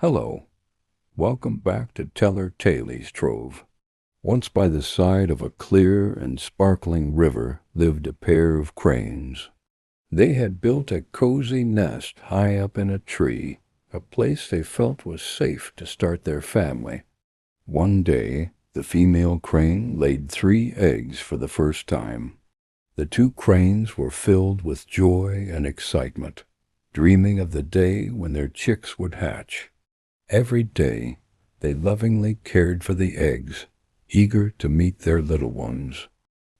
Hello, welcome back to Teller Tales Trove. Once by the side of a clear and sparkling river lived a pair of cranes. They had built a cozy nest high up in a tree, a place they felt was safe to start their family. One day, the female crane laid 3 eggs for the first time. The 2 cranes were filled with joy and excitement, dreaming of the day when their chicks would hatch. Every day, they lovingly cared for the eggs, eager to meet their little ones.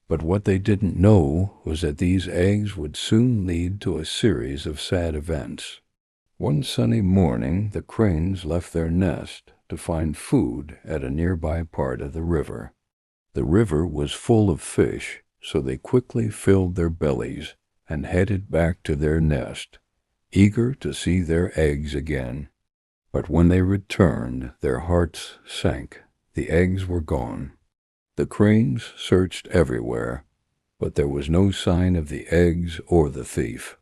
But what they didn't know was that these eggs would soon lead to a series of sad events. One sunny morning, the cranes left their nest to find food at a nearby part of the river. The river was full of fish, so they quickly filled their bellies and headed back to their nest, eager to see their eggs again. But when they returned, their hearts sank. The eggs were gone. The cranes searched everywhere, but there was no sign of the eggs or the thief.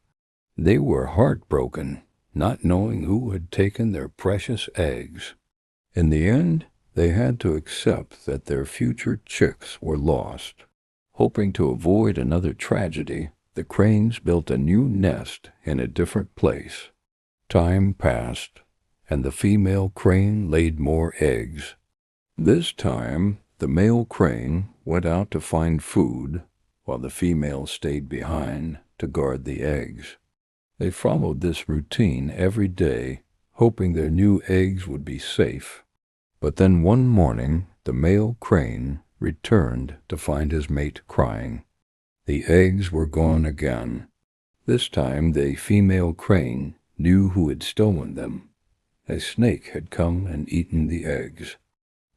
They were heartbroken, not knowing who had taken their precious eggs. In the end, they had to accept that their future chicks were lost. Hoping to avoid another tragedy, the cranes built a new nest in a different place. Time passed, and the female crane laid more eggs. This time, the male crane went out to find food, while the female stayed behind to guard the eggs. They followed this routine every day, hoping their new eggs would be safe. But then one morning, the male crane returned to find his mate crying. The eggs were gone again. This time the female crane knew who had stolen them. A snake had come and eaten the eggs.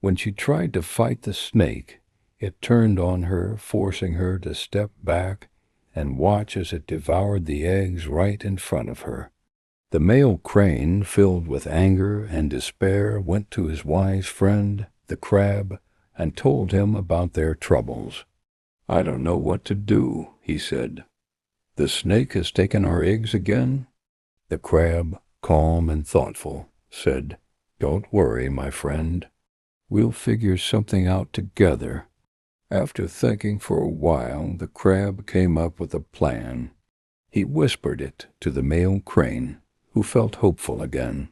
When she tried to fight the snake, it turned on her, forcing her to step back and watch as it devoured the eggs right in front of her. The male crane, filled with anger and despair, went to his wise friend, the crab, and told him about their troubles. "I don't know what to do," he said. "The snake has taken our eggs again." The crab, calm and thoughtful, said, "Don't worry, my friend. We'll figure something out together." After thinking for a while, the crab came up with a plan. He whispered it to the male crane, who felt hopeful again.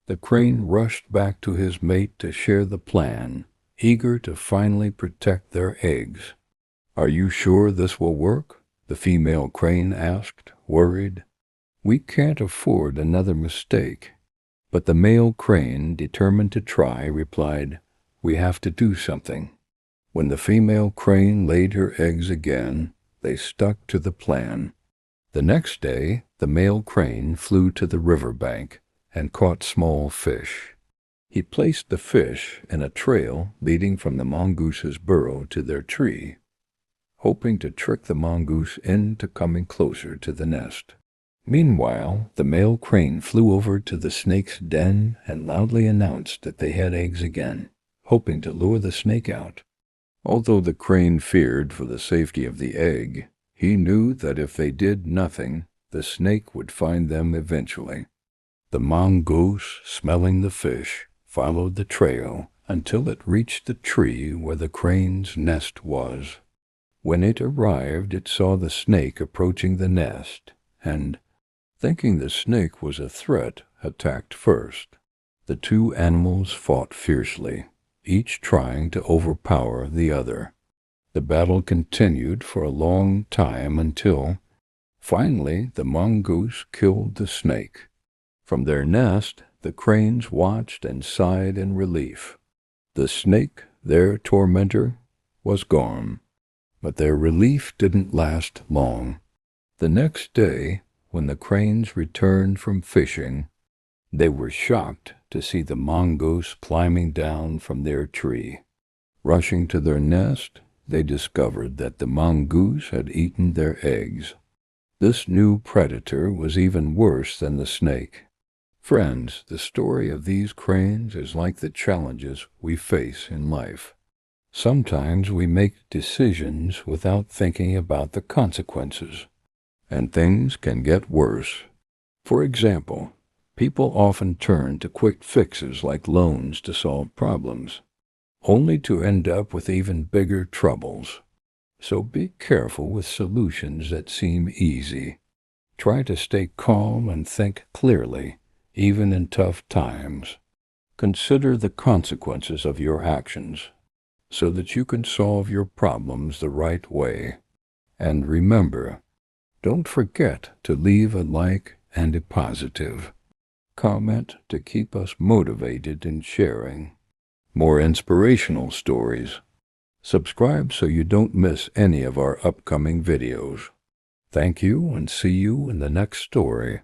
The crane rushed back to his mate to share the plan, eager to finally protect their eggs. "Are you sure this will work?" the female crane asked, worried. "We can't afford another mistake." But the male crane, determined to try, replied, "We have to do something." When the female crane laid her eggs again, they stuck to the plan. The next day, the male crane flew to the river bank and caught small fish. He placed the fish in a trail leading from the mongoose's burrow to their tree, hoping to trick the mongoose into coming closer to the nest. Meanwhile, the male crane flew over to the snake's den and loudly announced that they had eggs again, hoping to lure the snake out. Although the crane feared for the safety of the egg, he knew that if they did nothing, the snake would find them eventually. The mongoose, smelling the fish, followed the trail until it reached the tree where the crane's nest was. When it arrived, it saw the snake approaching the nest, and, thinking the snake was a threat, attacked first. The 2 animals fought fiercely, each trying to overpower the other. The battle continued for a long time until, finally, the mongoose killed the snake. From their nest, the cranes watched and sighed in relief. The snake, their tormentor, was gone. But their relief didn't last long. The next day, when the cranes returned from fishing, they were shocked to see the mongoose climbing down from their tree. Rushing to their nest, they discovered that the mongoose had eaten their eggs. This new predator was even worse than the snake. Friends, the story of these cranes is like the challenges we face in life. Sometimes we make decisions without thinking about the consequences, and things can get worse. For example, People often turn to quick fixes like loans to solve problems, only to end up with even bigger troubles. So be careful with solutions that seem easy. Try to stay calm and think clearly, even in tough times. Consider the consequences of your actions so that you can solve your problems the right way. And remember, don't forget to leave a like and a positive comment to keep us motivated in sharing more inspirational stories. Subscribe so you don't miss any of our upcoming videos. Thank you, and see you in the next story.